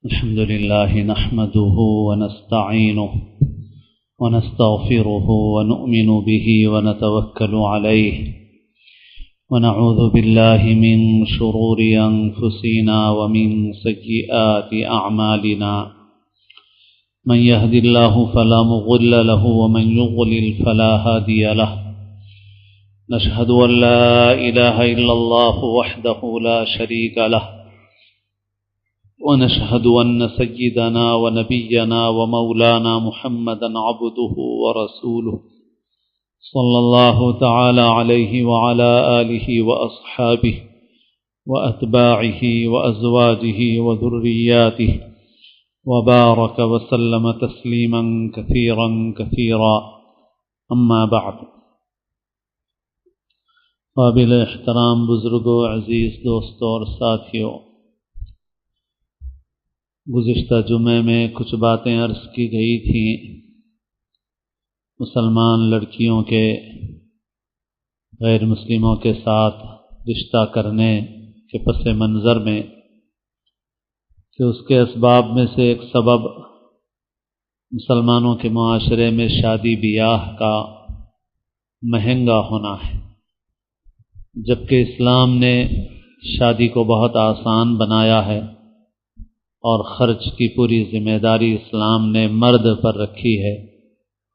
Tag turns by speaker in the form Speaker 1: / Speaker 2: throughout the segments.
Speaker 1: الحمد لله نحمده ونستعينه ونستغفره ونؤمن به ونتوكل عليه ونعوذ بالله من شرور أنفسنا ومن سيئات أعمالنا من يهد الله فلا مضل له ومن يضلل فلا هادي له نشهد أن لا إله إلا الله وحده لا شريك له ونشهد أن سيدنا ونبينا ومولانا محمدا عبده ورسوله صلى الله تعالى عليه وعلى آله وأصحابه وأتباعه وأزواجه وذرياته وبارك وسلم تسليما كثيرا كثيرا أما بعد. قابل احترام بزرگوں، عزیز دوستوں اور ساتھیوں، گزشتہ جمعے میں کچھ باتیں عرض کی گئی تھیں مسلمان لڑکیوں کے غیر مسلموں کے ساتھ رشتہ کرنے کے پس منظر میں کہ اس کے اسباب میں سے ایک سبب مسلمانوں کے معاشرے میں شادی بیاہ کا مہنگا ہونا ہے، جبکہ اسلام نے شادی کو بہت آسان بنایا ہے اور خرچ کی پوری ذمہ داری اسلام نے مرد پر رکھی ہے،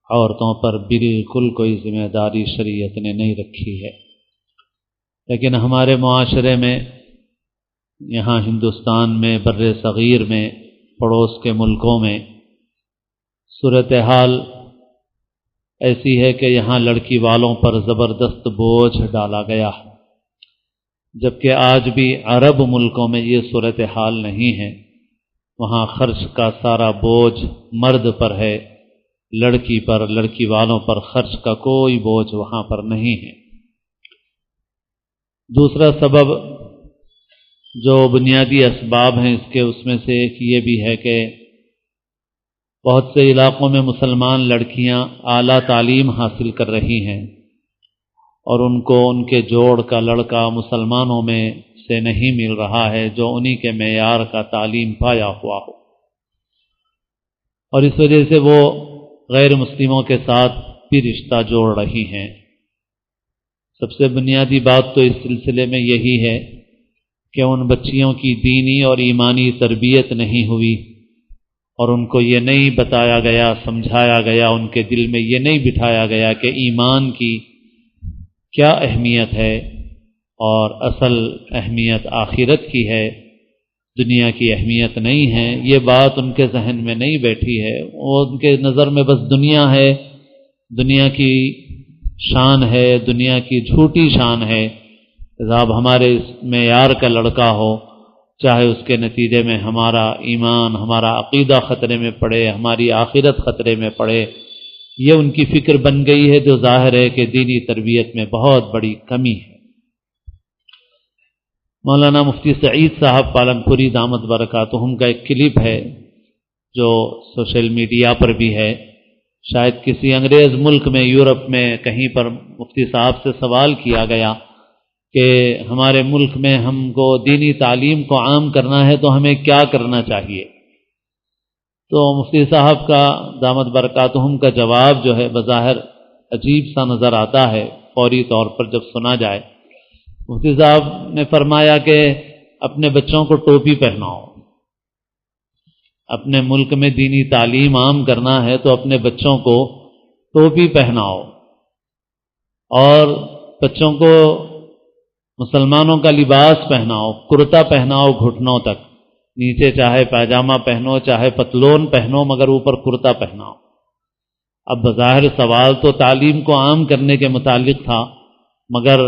Speaker 1: عورتوں پر بالکل کوئی ذمہ داری شریعت نے نہیں رکھی ہے۔ لیکن ہمارے معاشرے میں، یہاں ہندوستان میں، بر صغیر میں، پڑوس کے ملکوں میں صورتحال ایسی ہے کہ یہاں لڑکی والوں پر زبردست بوجھ ڈالا گیا، جبکہ آج بھی عرب ملکوں میں یہ صورتحال نہیں ہے۔ وہاں خرچ کا سارا بوجھ مرد پر ہے، لڑکی پر، لڑکی والوں پر خرچ کا کوئی بوجھ وہاں پر نہیں ہے۔ دوسرا سبب جو بنیادی اسباب ہیں اس میں سے ایک یہ بھی ہے کہ بہت سے علاقوں میں مسلمان لڑکیاں اعلیٰ تعلیم حاصل کر رہی ہیں اور ان کو ان کے جوڑ کا لڑکا مسلمانوں میں سے نہیں مل رہا ہے جو انہی کے معیار کا تعلیم پایا ہوا ہو، اور اس وجہ سے وہ غیر مسلموں کے ساتھ بھی رشتہ جوڑ رہی ہیں۔ سب سے بنیادی بات تو اس سلسلے میں یہی ہے کہ ان بچیوں کی دینی اور ایمانی تربیت نہیں ہوئی، اور ان کو یہ نہیں بتایا گیا، سمجھایا گیا، ان کے دل میں یہ نہیں بٹھایا گیا کہ ایمان کی کیا اہمیت ہے اور اصل اہمیت آخرت کی ہے، دنیا کی اہمیت نہیں ہے۔ یہ بات ان کے ذہن میں نہیں بیٹھی ہے، وہ ان کے نظر میں بس دنیا ہے، دنیا کی شان ہے، دنیا کی جھوٹی شان ہے۔ جب ہمارے اس معیار کا لڑکا ہو، چاہے اس کے نتیجے میں ہمارا ایمان، ہمارا عقیدہ خطرے میں پڑے، ہماری آخرت خطرے میں پڑے، یہ ان کی فکر بن گئی ہے، جو ظاہر ہے کہ دینی تربیت میں بہت بڑی کمی ہے۔ مولانا مفتی سعید صاحب پالنپوری دامت برکاتہم کا ایک کلپ ہے جو سوشل میڈیا پر بھی ہے، شاید کسی انگریز ملک میں، یورپ میں کہیں پر مفتی صاحب سے سوال کیا گیا کہ ہمارے ملک میں ہم کو دینی تعلیم کو عام کرنا ہے تو ہمیں کیا کرنا چاہیے؟ تو مفتی صاحب کا دامت برکاتہم کا جواب جو ہے بظاہر عجیب سا نظر آتا ہے فوری طور پر جب سنا جائے۔ مفتی صاحب نے فرمایا کہ اپنے بچوں کو ٹوپی پہناؤ، اپنے ملک میں دینی تعلیم عام کرنا ہے تو اپنے بچوں کو ٹوپی پہناؤ اور بچوں کو مسلمانوں کا لباس پہناؤ، کرتا پہناؤ گھٹنوں تک، نیچے چاہے پاجامہ پہنو، چاہے پتلون پہنو، مگر اوپر کرتا پہناؤ۔ اب بظاہر سوال تو تعلیم کو عام کرنے کے متعلق تھا، مگر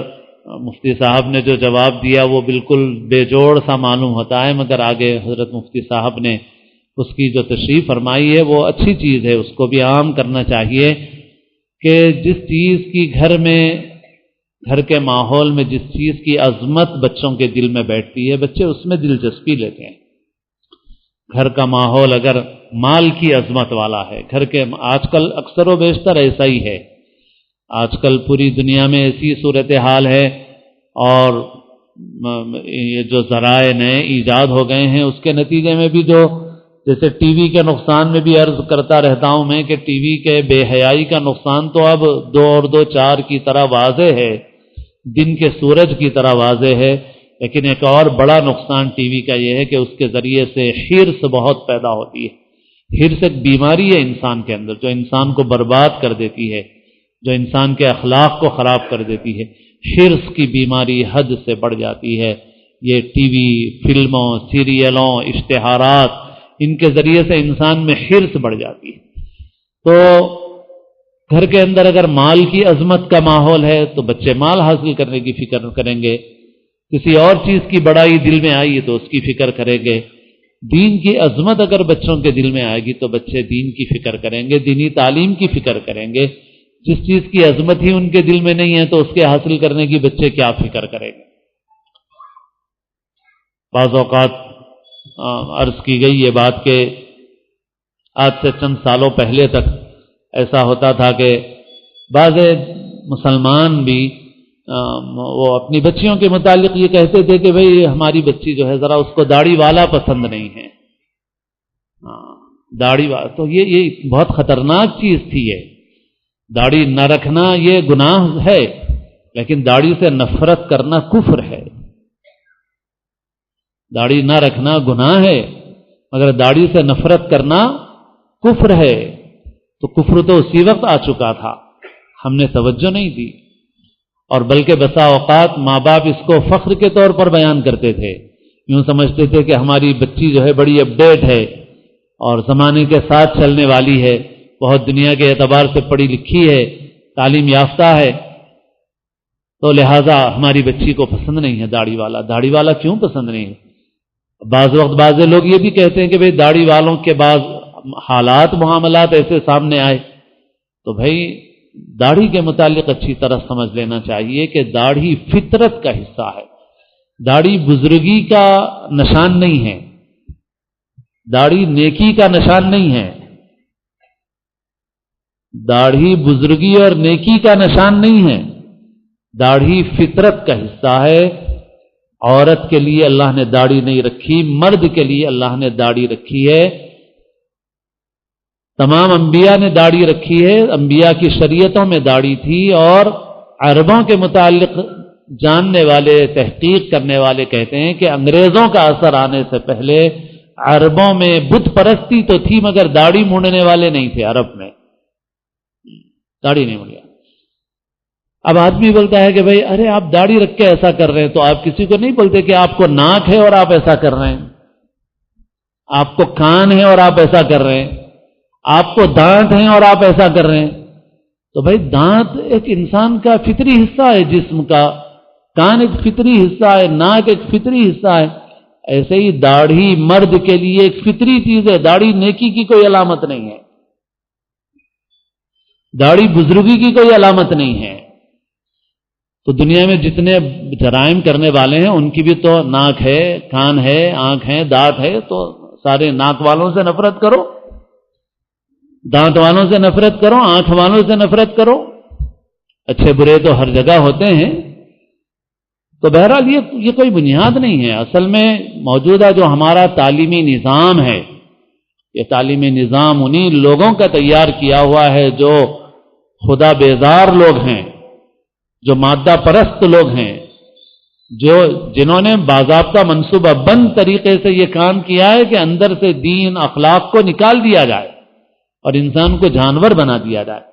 Speaker 1: مفتی صاحب نے جو جواب دیا وہ بالکل بے جوڑ سا معلوم ہوتا ہے، مگر آگے حضرت مفتی صاحب نے اس کی جو تشریح فرمائی ہے وہ اچھی چیز ہے، اس کو بھی عام کرنا چاہیے کہ جس چیز کی گھر کے ماحول میں جس چیز کی عظمت بچوں کے دل میں بیٹھتی ہے، بچے اس میں دلچسپی لیتے ہیں۔ گھر کا ماحول اگر مال کی عظمت والا ہے، گھر کے آج کل اکثر و بیشتر ایسا ہی ہے، آج کل پوری دنیا میں ایسی صورتحال ہے، اور یہ جو ذرائع نئے ایجاد ہو گئے ہیں اس کے نتیجے میں بھی جو جیسے ٹی وی کے نقصان میں بھی عرض کرتا رہتا ہوں میں کہ ٹی وی کے بے حیائی کا نقصان تو اب 2 اور 2 4 کی طرح واضح ہے، دن کے سورج کی طرح واضح ہے، لیکن ایک اور بڑا نقصان ٹی وی کا یہ ہے کہ اس کے ذریعے سے حرص بہت پیدا ہوتی ہے۔ حرص ایک بیماری ہے انسان کے اندر جو انسان کو برباد کر دیتی ہے، جو انسان کے اخلاق کو خراب کر دیتی ہے۔ حرص کی بیماری حد سے بڑھ جاتی ہے۔ یہ ٹی وی، فلموں، سیریلوں، اشتہارات، ان کے ذریعے سے انسان میں حرص بڑھ جاتی ہے۔ تو گھر کے اندر اگر مال کی عظمت کا ماحول ہے تو بچے مال حاصل کرنے کی فکر کریں گے، کسی اور چیز کی بڑائی دل میں آئی تو اس کی فکر کریں گے۔ دین کی عظمت اگر بچوں کے دل میں آئے گی تو بچے دین کی فکر کریں گے، دینی تعلیم کی فکر کریں گے۔ جس چیز کی عظمت ہی ان کے دل میں نہیں ہے تو اس کے حاصل کرنے کی بچے کیا فکر کریں گے؟ بعض اوقات عرض کی گئی یہ بات کہ آج سے چند سالوں پہلے تک ایسا ہوتا تھا کہ بعض مسلمان بھی وہ اپنی بچیوں کے متعلق یہ کہتے تھے کہ بھئی ہماری بچی جو ہے ذرا اس کو داڑھی والا پسند نہیں ہے۔ داڑھی والا تو یہ بہت خطرناک چیز تھی۔ یہ داڑھی نہ رکھنا یہ گناہ ہے، لیکن داڑھی سے نفرت کرنا کفر ہے۔ داڑھی نہ رکھنا گناہ ہے مگر داڑھی سے نفرت کرنا کفر ہے۔ تو کفر تو اسی وقت آ چکا تھا، ہم نے توجہ نہیں دی، اور بلکہ بسا اوقات ماں باپ اس کو فخر کے طور پر بیان کرتے تھے، یوں سمجھتے تھے کہ ہماری بچی جو ہے بڑی اپ ڈیٹ ہے اور زمانے کے ساتھ چلنے والی ہے، بہت دنیا کے اعتبار سے پڑھی لکھی ہے، تعلیم یافتہ ہے، تو لہٰذا ہماری بچی کو پسند نہیں ہے داڑھی والا۔ داڑھی والا کیوں پسند نہیں ہے؟ بعض وقت بعض لوگ یہ بھی کہتے ہیں کہ بھئی داڑھی والوں کے بعض حالات معاملات ایسے سامنے آئے، تو بھئی داڑھی کے متعلق اچھی طرح سمجھ لینا چاہیے کہ داڑھی فطرت کا حصہ ہے، داڑھی بزرگی کا نشان نہیں ہے، داڑھی نیکی کا نشان نہیں ہے، داڑھی بزرگی اور نیکی کا نشان نہیں ہے، داڑھی فطرت کا حصہ ہے۔ عورت کے لیے اللہ نے داڑھی نہیں رکھی، مرد کے لیے اللہ نے داڑھی رکھی ہے۔ تمام انبیاء نے داڑھی رکھی ہے، انبیاء کی شریعتوں میں داڑھی تھی، اور عربوں کے متعلق جاننے والے، تحقیق کرنے والے کہتے ہیں کہ انگریزوں کا اثر آنے سے پہلے عربوں میں بت پرستی تو تھی مگر داڑھی مونڈنے والے نہیں تھے۔ عرب میں داڑھی نہیں مونڈیا۔ اب آدمی بولتا ہے کہ بھئی ارے آپ داڑھی رکھ کے ایسا کر رہے ہیں، تو آپ کسی کو نہیں بولتے کہ آپ کو ناک ہے اور آپ ایسا کر رہے ہیں، آپ کو کان ہے اور آپ ایسا کر رہے ہیں، آپ کو دانت ہیں اور آپ ایسا کر رہے ہیں۔ تو بھئی دانت ایک انسان کا فطری حصہ ہے جسم کا، کان ایک فطری حصہ ہے، ناک ایک فطری حصہ ہے، ایسے ہی داڑھی مرد کے لیے ایک فطری چیز ہے۔ داڑھی نیکی کی کوئی علامت نہیں ہے، داڑھی بزرگی کی کوئی علامت نہیں ہے۔ تو دنیا میں جتنے جرائم کرنے والے ہیں ان کی بھی تو ناک ہے، کان ہے، آنکھ ہے، دانت ہے، تو سارے ناک والوں سے نفرت کرو، دانت والوں سے نفرت کرو، آنکھ والوں سے نفرت کرو۔ اچھے برے تو ہر جگہ ہوتے ہیں۔ تو بہرحال یہ کوئی بنیاد نہیں ہے۔ اصل میں موجودہ جو ہمارا تعلیمی نظام ہے، یہ تعلیمی نظام انہی لوگوں کا تیار کیا ہوا ہے جو خدا بیزار لوگ ہیں، جو مادہ پرست لوگ ہیں، جنہوں نے باضابطہ منصوبہ بند طریقے سے یہ کام کیا ہے کہ اندر سے دین اخلاق کو نکال دیا جائے اور انسان کو جانور بنا دیا جائے۔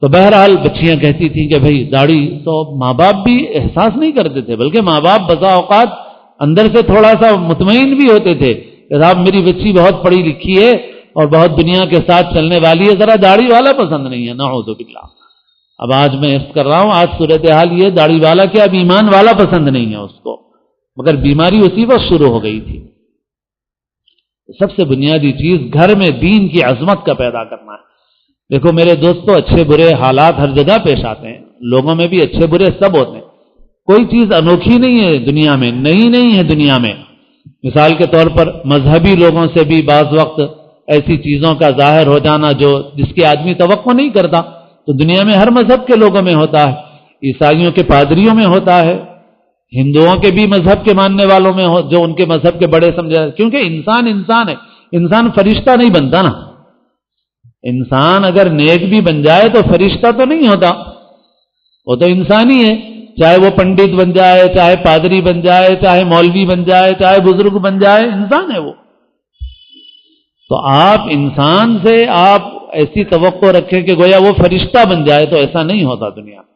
Speaker 1: تو بہرحال بچیاں کہتی تھیں کہ بھئی داڑھی، تو ماں باپ بھی احساس نہیں کرتے تھے، بلکہ ماں باپ بسا اوقات اندر سے تھوڑا سا مطمئن بھی ہوتے تھے کہ صاحب میری بچی بہت پڑھی لکھی ہے اور بہت دنیا کے ساتھ چلنے والی ہے، ذرا داڑھی والا پسند نہیں ہے، نعوذ باللہ۔ اب آج میں عرض کر رہا ہوں، آج صورتحال یہ داڑھی والا کیا اب ایمان والا پسند نہیں ہے اس کو، مگر بیماری اسی وقت شروع ہو گئی تھی۔ سب سے بنیادی چیز گھر میں دین کی عظمت کا پیدا کرنا ہے۔ دیکھو میرے دوستو، اچھے برے حالات ہر جگہ پیش آتے ہیں، لوگوں میں بھی اچھے برے سب ہوتے ہیں، کوئی چیز انوکھی نہیں ہے دنیا میں، نئی نہیں ہے دنیا میں۔ مثال کے طور پر مذہبی لوگوں سے بھی بعض وقت ایسی چیزوں کا ظاہر ہو جانا جس کی آدمی توقع نہیں کرتا، تو دنیا میں ہر مذہب کے لوگوں میں ہوتا ہے، عیسائیوں کے پادریوں میں ہوتا ہے، ہندوؤں کے بھی مذہب کے ماننے والوں میں جو ان کے مذہب کے بڑے سمجھے، کیونکہ انسان ہے، انسان فرشتہ نہیں بنتا نا. انسان اگر نیک بھی بن جائے تو فرشتہ تو نہیں ہوتا, وہ تو انسان ہی ہے. چاہے وہ پنڈت بن جائے, چاہے پادری بن جائے, چاہے مولوی بن جائے, چاہے بزرگ بن جائے, انسان ہے وہ. تو آپ انسان سے آپ ایسی توقع رکھیں کہ گویا وہ فرشتہ بن جائے, تو ایسا نہیں ہوتا دنیا میں,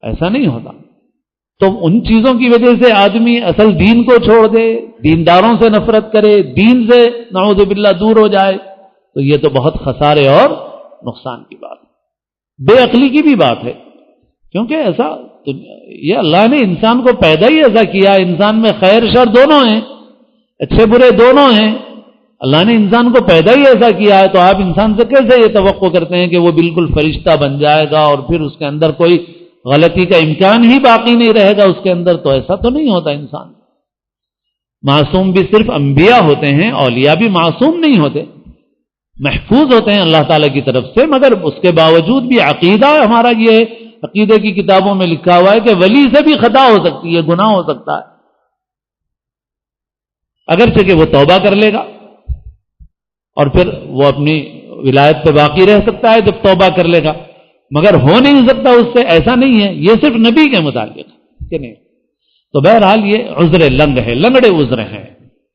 Speaker 1: ایسا نہیں ہوتا. تو ان چیزوں کی وجہ سے آدمی اصل دین کو چھوڑ دے, دینداروں سے نفرت کرے, دین سے نعوذ باللہ دور ہو جائے, تو یہ تو بہت خسارے اور نقصان کی بات ہے, بے عقلی کی بھی بات ہے. کیونکہ ایسا یہ اللہ نے انسان کو پیدا ہی ایسا کیا, انسان میں خیر شر دونوں ہیں, اچھے برے دونوں ہیں. اللہ نے انسان کو پیدا ہی ایسا کیا ہے, تو آپ انسان سے کیسے یہ توقع کرتے ہیں کہ وہ بالکل فرشتہ بن جائے گا اور پھر اس کے اندر کوئی غلطی کا امکان ہی باقی نہیں رہے گا اس کے اندر؟ تو ایسا تو نہیں ہوتا. انسان معصوم بھی صرف انبیاء ہوتے ہیں, اولیاء بھی معصوم نہیں ہوتے, محفوظ ہوتے ہیں اللہ تعالیٰ کی طرف سے. مگر اس کے باوجود بھی عقیدہ ہمارا یہ ہے, عقیدے کی کتابوں میں لکھا ہوا ہے کہ ولی سے بھی خطا ہو سکتی ہے, گناہ ہو سکتا ہے, اگرچہ کہ وہ توبہ کر لے گا اور پھر وہ اپنی ولایت پہ باقی رہ سکتا ہے جب توبہ کر لے گا, مگر ہو نہیں سکتا اس سے. ایسا نہیں ہے, یہ صرف نبی کے متعلق کہ نہیں. تو بہرحال یہ عذر لنگ ہے, لنگڑے عذر ہیں,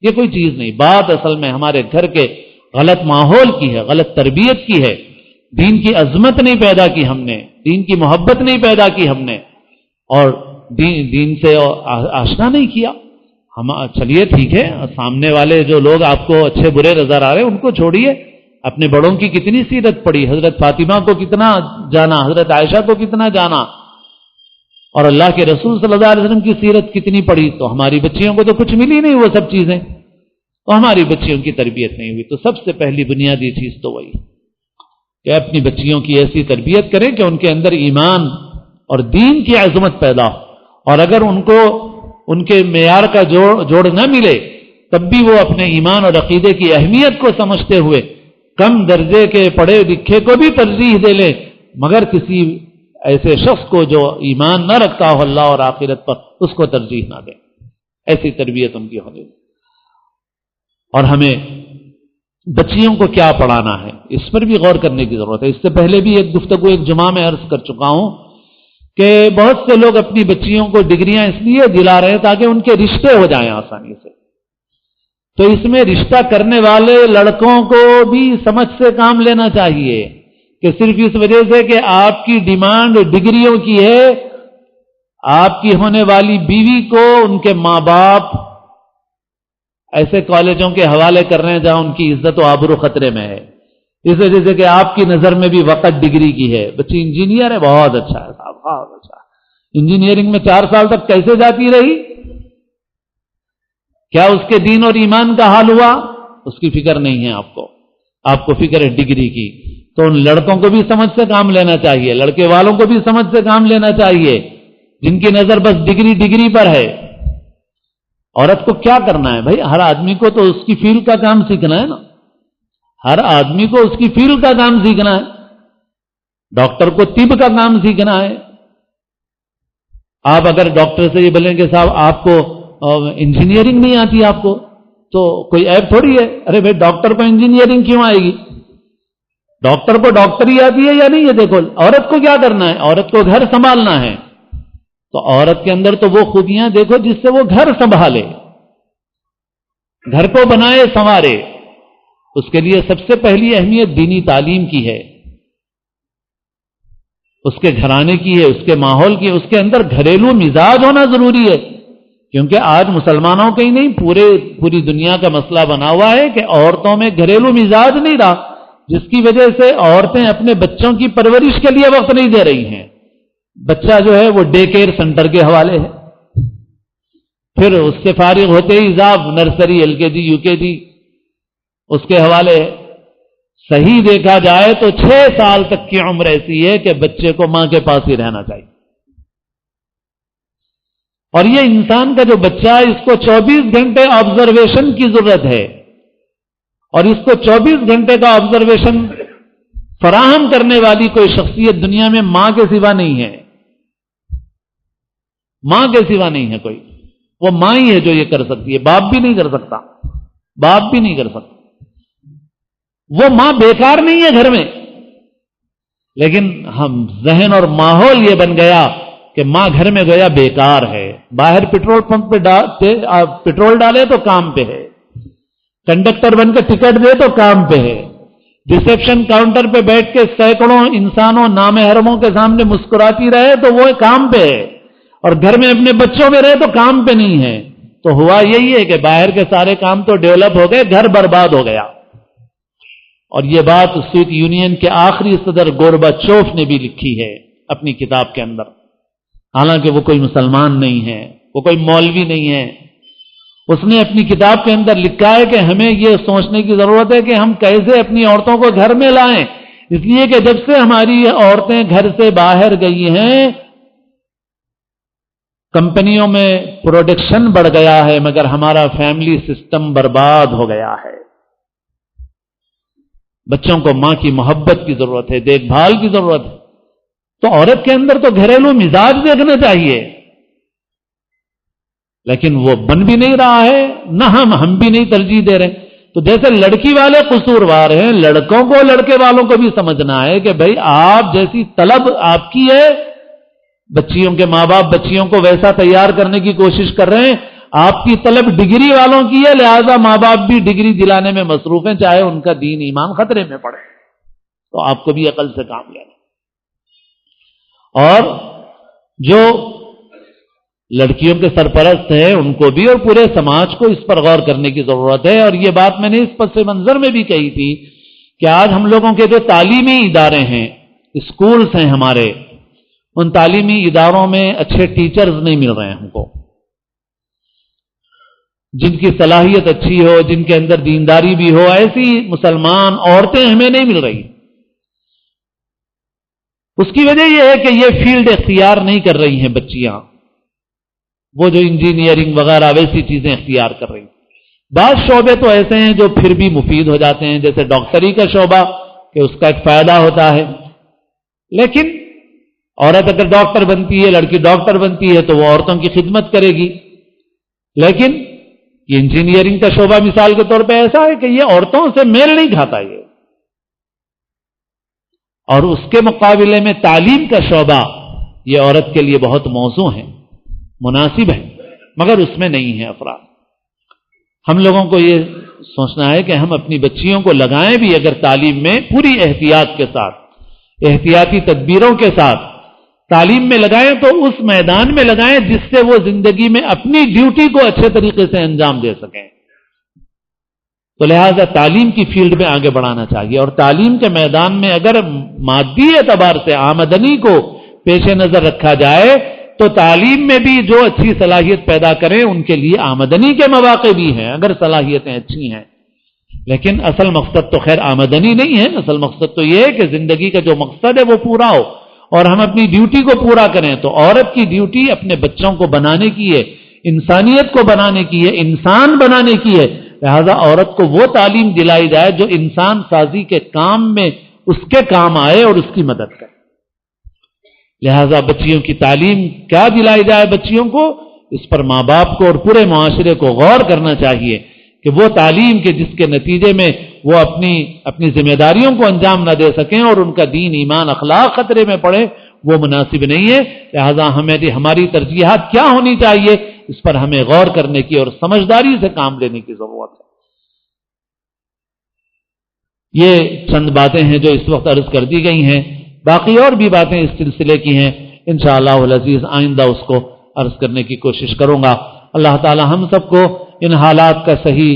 Speaker 1: یہ کوئی چیز نہیں. بات اصل میں ہمارے گھر کے غلط ماحول کی ہے, غلط تربیت کی ہے. دین کی عظمت نہیں پیدا کی ہم نے, دین کی محبت نہیں پیدا کی ہم نے, اور دین سے آشنا نہیں کیا. ہم چلیے ٹھیک ہے, سامنے والے جو لوگ آپ کو اچھے برے نظر آ رہے ہیں ان کو چھوڑیے. اپنے بڑوں کی کتنی سیرت پڑھی, حضرت فاطمہ کو کتنا جانا, حضرت عائشہ کو کتنا جانا, اور اللہ کے رسول صلی اللہ علیہ وسلم کی سیرت کتنی پڑھی. تو ہماری بچیوں کو تو کچھ ملی نہیں وہ سب چیزیں, تو ہماری بچیوں کی تربیت نہیں ہوئی. تو سب سے پہلی بنیادی چیز تو وہی کہ اپنی بچیوں کی ایسی تربیت کریں کہ ان کے اندر ایمان اور دین کی عظمت پیدا ہو. اور اگر ان کو ان کے معیار کا جوڑ نہ ملے تب بھی وہ اپنے ایمان اور عقیدے کی اہمیت کو سمجھتے ہوئے کم درجے کے پڑھے لکھے کو بھی ترجیح دے لیں, مگر کسی ایسے شخص کو جو ایمان نہ رکھتا ہو اللہ اور آخرت پر, اس کو ترجیح نہ دیں. ایسی تربیت ان کی ہونی. اور ہمیں بچیوں کو کیا پڑھانا ہے اس پر بھی غور کرنے کی ضرورت ہے. اس سے پہلے بھی ایک گفتگو ایک جمعہ میں عرض کر چکا ہوں کہ بہت سے لوگ اپنی بچیوں کو ڈگریاں اس لیے دلا رہے ہیں تاکہ ان کے رشتے ہو جائیں آسانی سے. تو اس میں رشتہ کرنے والے لڑکوں کو بھی سمجھ سے کام لینا چاہیے کہ صرف اس وجہ سے کہ آپ کی ڈیمانڈ ڈگریوں کی ہے, آپ کی ہونے والی بیوی کو ان کے ماں باپ ایسے کالجوں کے حوالے کر رہے ہیں جہاں ان کی عزت و آبرو خطرے میں ہے, اس وجہ سے کہ آپ کی نظر میں بھی وقت ڈگری کی ہے. بچی انجینئر ہے, بہت اچھا ہے صاحب, بہت اچھا. انجینئرنگ میں 4 سال تک کیسے جاتی رہی؟ کیا اس کے دین اور ایمان کا حال ہوا؟ اس کی فکر نہیں ہے آپ کو فکر ہے ڈگری کی. تو ان لڑکوں کو بھی سمجھ سے کام لینا چاہیے, لڑکے والوں کو بھی سمجھ سے کام لینا چاہیے جن کی نظر بس ڈگری پر ہے. عورت کو کیا کرنا ہے بھائی؟ ہر آدمی کو تو اس کی فیلڈ کا کام سیکھنا ہے نا, ہر آدمی کو اس کی فیلڈ کا کام سیکھنا ہے. ڈاکٹر کو طب کا کام سیکھنا ہے. آپ اگر ڈاکٹر سے یہ بولیں کہ صاحب آپ کو انجینئرنگ نہیں آتی آپ کو, تو کوئی عیب تھوڑی ہے. ارے بھائی ڈاکٹر کو انجینئرنگ کیوں آئے گی؟ ڈاکٹر کو ڈاکٹری آتی ہے یا نہیں؟ یہ دیکھو عورت کو کیا کرنا ہے, عورت کو گھر سنبھالنا ہے. تو عورت کے اندر تو وہ خوبیاں دیکھو جس سے وہ گھر سنبھالے, گھر کو بنائے سنوارے. اس کے لیے سب سے پہلی اہمیت دینی تعلیم کی ہے, اس کے گھرانے کی ہے, اس کے ماحول کی ہے. اس کے اندر گھریلو مزاج ہونا ضروری ہے, کیونکہ آج مسلمانوں کے ہی نہیں پوری دنیا کا مسئلہ بنا ہوا ہے کہ عورتوں میں گھریلو مزاج نہیں رہا, جس کی وجہ سے عورتیں اپنے بچوں کی پرورش کے لیے وقت نہیں دے رہی ہیں. بچہ جو ہے وہ ڈے کیئر سینٹر کے حوالے ہے, پھر اس سے فارغ ہوتے ہی صاحب نرسری, LKG, UKG اس کے حوالے ہے. صحیح دیکھا جائے تو 6 سال تک کی عمر ایسی ہے کہ بچے کو ماں کے پاس ہی رہنا چاہیے. اور یہ انسان کا جو بچہ ہے اس کو 24 گھنٹے آبزرویشن کی ضرورت ہے, اور اس کو 24 گھنٹے کا آبزرویشن فراہم کرنے والی کوئی شخصیت دنیا میں ماں کے سوا نہیں ہے. ماں کے سوا نہیں ہے کوئی, وہ ماں ہی ہے جو یہ کر سکتی ہے, باپ بھی نہیں کر سکتا. باپ بھی نہیں کر سکتا. وہ ماں بیکار نہیں ہے گھر میں، لیکن ہم ذہن اور ماحول یہ بن گیا کہ ماں گھر میں گویا بیکار ہے. باہر پیٹرول پمپ پہ پیٹرول ڈالے تو کام پہ ہے، کنڈکٹر بن کے ٹکٹ دے تو کام پہ ہے، ریسیپشن کاؤنٹر پہ بیٹھ کے سینکڑوں انسانوں نامحرموں کے سامنے مسکراتی رہے تو وہ کام پہ ہے، اور گھر میں اپنے بچوں میں رہے تو کام پہ نہیں ہے. تو ہوا یہی ہے کہ باہر کے سارے کام تو ڈیولپ ہو گئے، گھر برباد ہو گیا. اور یہ بات سوویت یونین کے آخری صدر گورباچوف نے بھی لکھی ہے اپنی کتاب کے اندر. حالانکہ وہ کوئی مسلمان نہیں ہے، وہ کوئی مولوی نہیں ہے. اس نے اپنی کتاب کے اندر لکھا ہے کہ ہمیں یہ سوچنے کی ضرورت ہے کہ ہم کیسے اپنی عورتوں کو گھر میں لائیں، اس لیے کہ جب سے ہماری عورتیں گھر سے باہر گئی ہیں کمپنیوں میں پروڈکشن بڑھ گیا ہے، مگر ہمارا فیملی سسٹم برباد ہو گیا ہے. بچوں کو ماں کی محبت کی ضرورت ہے، دیکھ بھال کی ضرورت ہے. تو عورت کے اندر تو گھریلو مزاج دیکھنا چاہیے، لیکن وہ بن بھی نہیں رہا ہے، نہ ہم بھی نہیں ترجیح دے رہے. تو جیسے لڑکی والے قصوروار ہیں، لڑکوں کو لڑکے والوں کو بھی سمجھنا ہے کہ بھئی آپ جیسی طلب آپ کی ہے، بچیوں کے ماں باپ بچیوں کو ویسا تیار کرنے کی کوشش کر رہے ہیں. آپ کی طلب ڈگری والوں کی ہے، لہذا ماں باپ بھی ڈگری دلانے میں مصروف ہیں، چاہے ان کا دین ایمان خطرے میں پڑے. تو آپ کو بھی عقل سے کام لینا. اور جو لڑکیوں کے سرپرست ہیں ان کو بھی اور پورے سماج کو اس پر غور کرنے کی ضرورت ہے. اور یہ بات میں نے اس پس منظر میں بھی کہی تھی کہ آج ہم لوگوں کے جو تعلیمی ادارے ہیں، اسکولز ہیں ہمارے، ان تعلیمی اداروں میں اچھے ٹیچرز نہیں مل رہے ہیں ہم کو، جن کی صلاحیت اچھی ہو، جن کے اندر دینداری بھی ہو. ایسی مسلمان عورتیں ہمیں نہیں مل رہی. اس کی وجہ یہ ہے کہ یہ فیلڈ اختیار نہیں کر رہی ہیں بچیاں، وہ جو انجینئرنگ وغیرہ ویسی چیزیں اختیار کر رہی ہیں. بعض شعبے تو ایسے ہیں جو پھر بھی مفید ہو جاتے ہیں، جیسے ڈاکٹری کا شعبہ کہ اس کا ایک فائدہ ہوتا ہے. لیکن عورت اگر ڈاکٹر بنتی ہے، لڑکی ڈاکٹر بنتی ہے تو وہ عورتوں کی خدمت کرے گی. لیکن یہ انجینئرنگ کا شعبہ مثال کے طور پہ ایسا ہے کہ یہ عورتوں سے میل نہیں کھاتا یہ. اور اس کے مقابلے میں تعلیم کا شعبہ یہ عورت کے لیے بہت موزوں ہے، مناسب ہے، مگر اس میں نہیں ہے افراد. ہم لوگوں کو یہ سوچنا ہے کہ ہم اپنی بچیوں کو لگائیں بھی اگر تعلیم میں پوری احتیاط کے ساتھ، احتیاطی تدبیروں کے ساتھ تعلیم میں لگائیں تو اس میدان میں لگائیں جس سے وہ زندگی میں اپنی ڈیوٹی کو اچھے طریقے سے انجام دے سکیں. تو لہذا تعلیم کی فیلڈ میں آگے بڑھانا چاہیے. اور تعلیم کے میدان میں اگر مادی اعتبار سے آمدنی کو پیش نظر رکھا جائے تو تعلیم میں بھی جو اچھی صلاحیت پیدا کریں ان کے لیے آمدنی کے مواقع بھی ہیں اگر صلاحیتیں اچھی ہیں. لیکن اصل مقصد تو خیر آمدنی نہیں ہے، اصل مقصد تو یہ ہے کہ زندگی کا جو مقصد ہے وہ پورا ہو اور ہم اپنی ڈیوٹی کو پورا کریں. تو عورت کی ڈیوٹی اپنے بچوں کو بنانے کی ہے، انسانیت کو بنانے کی ہے، انسان بنانے کی ہے. لہذا عورت کو وہ تعلیم دلائی جائے جو انسان سازی کے کام میں اس کے کام آئے اور اس کی مدد کرے. لہذا بچیوں کی تعلیم کیا دلائی جائے بچیوں کو، اس پر ماں باپ کو اور پورے معاشرے کو غور کرنا چاہیے کہ وہ تعلیم کے جس کے نتیجے میں وہ اپنی ذمہ داریوں کو انجام نہ دے سکیں اور ان کا دین ایمان اخلاق خطرے میں پڑے، وہ مناسب نہیں ہے. لہذا ہماری ترجیحات کیا ہونی چاہیے اس پر ہمیں غور کرنے کی اور سمجھداری سے کام لینے کی ضرورت ہے. یہ چند باتیں ہیں جو اس وقت عرض کر دی گئی ہیں، باقی اور بھی باتیں اس سلسلے کی ہیں، انشاءاللہ العزیز آئندہ اس کو عرض کرنے کی کوشش کروں گا. اللہ تعالی ہم سب کو ان حالات کا صحیح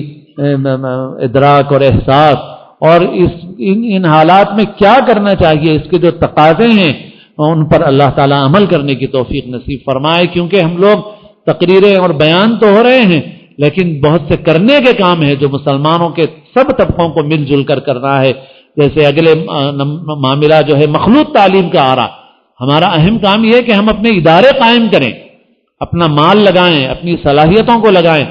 Speaker 1: ادراک اور احساس اور ان حالات میں کیا کرنا چاہیے اس کے جو تقاضے ہیں ان پر اللہ تعالی عمل کرنے کی توفیق نصیب فرمائے. کیونکہ ہم لوگ تقریریں اور بیان تو ہو رہے ہیں لیکن بہت سے کرنے کے کام ہیں جو مسلمانوں کے سب طبقوں کو مل جل کر کرنا ہے. جیسے اگلے معاملہ جو ہے مخلوط تعلیم کا آ رہا، ہمارا اہم کام یہ ہے کہ ہم اپنے ادارے قائم کریں، اپنا مال لگائیں، اپنی صلاحیتوں کو لگائیں،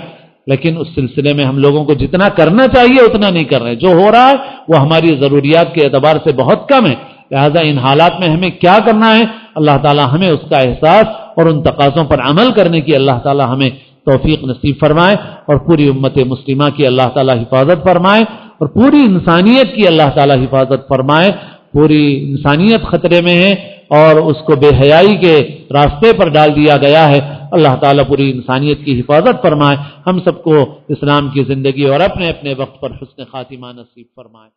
Speaker 1: لیکن اس سلسلے میں ہم لوگوں کو جتنا کرنا چاہیے اتنا نہیں کر رہے. جو ہو رہا ہے وہ ہماری ضروریات کے اعتبار سے بہت کم ہے. لہذا ان حالات میں ہمیں کیا کرنا ہے، اللہ تعالی ہمیں اس کا احساس اور ان تقاضوں پر عمل کرنے کی اللہ تعالی ہمیں توفیق نصیب فرمائے اور پوری امت مسلمہ کی اللہ تعالیٰ حفاظت فرمائے اور پوری انسانیت کی اللہ تعالیٰ حفاظت فرمائے. پوری انسانیت خطرے میں ہے اور اس کو بے حیائی کے راستے پر ڈال دیا گیا ہے. اللہ تعالیٰ پوری انسانیت کی حفاظت فرمائے. ہم سب کو اسلام کی زندگی اور اپنے اپنے وقت پر حسن خاتمہ نصیب فرمائے.